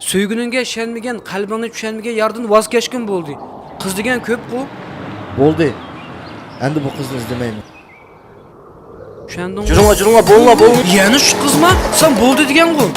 Söygününge şenmigen, kalbini düşenmigen yardım vazgeçkin boldu. Kız degen köp ku. Boldu. Endi bu kızını izlemeyim. Şendin. Jurunga bolma. Yani şu kız mı? Sen boldu degen ku.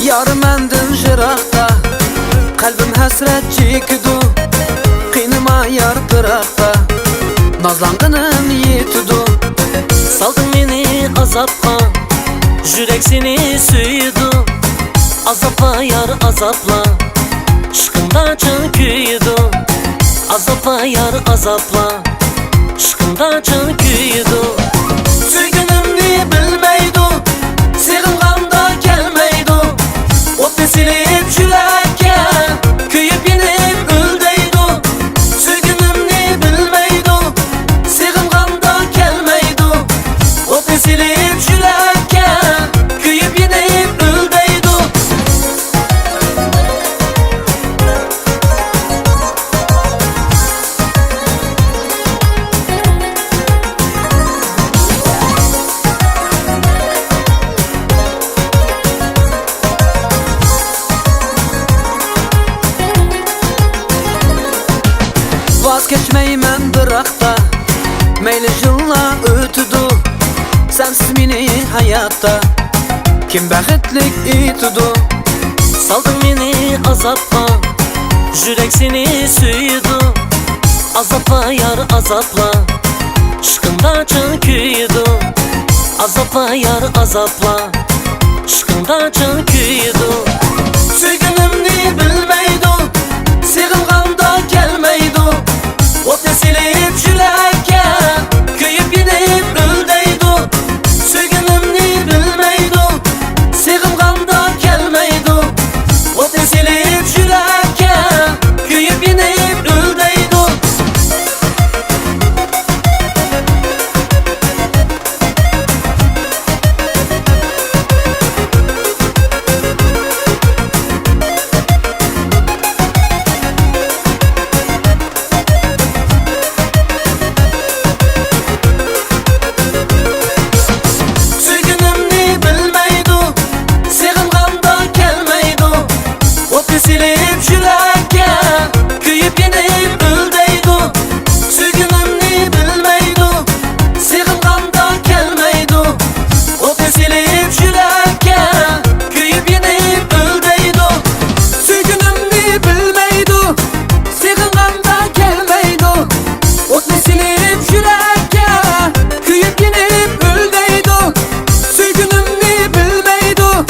Yar mendin jirakta, kalbim hasret çekidu. Kıynıma yar kırakta, nazlandınım yetidu. Saldın beni azapla, jürek seni süydü. Azapla yar azapla, aşkında can küydü. Azapla yar azapla, aşkında can küydü. Süygünümni bilmeydu, sığınğanda gelmeydu. Ot silip jürekке, köyüp yenip öldeydu. Süygünümni bilmeydu, sığınğanda gelmeydu. Ot silip jürekke, köyüp yenip öldeydu. Vazgeçmeymen bırakta, meyli yıllar ötüdü. Sensiz meni hayatta, kim baxtlik etüdü. Saldın beni azapla, jürek seni süydü. Azapla yar azapla, aşkında can küydü. Azapla yar azapla, aşkında can küydü. Süygünümni bilmeydu, sığınğanda gelmeydu. Ot silip jürekке, köyüp yenip öldeydu. Süygünümni bilmeydu, sığınğanda gelmeydu. Ot silip jürekke, köyüp yenip öldeydu. Süygünümni bilmeydu, sığınğanda gelmeydu. Ot silip jürekke, köyüp yenip öldeydu. Süygünümni bilmeydu, sığınğanda gelmeydu. Ot silip jürekke, köyüp yenip öldeydu. Süygünümni bilmeydu, sığınğanda gelmeydu. Ot silip jürekke, köyüp yenip öldeydu. Süygünümni bilmeydu,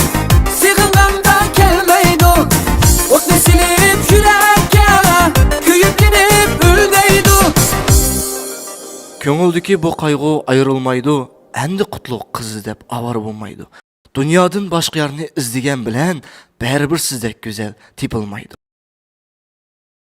sığınğanda gelmeydu. Ot silip jürekke, köyüp yenip öldeydu. Köңүлдүки bu kaygı ayrılmaydı. Endi kutluk kız izlep avar bulmaydı. Dünyadan başka yerini izlegen bilen, bäribir sizdek güzel tipilmaydı.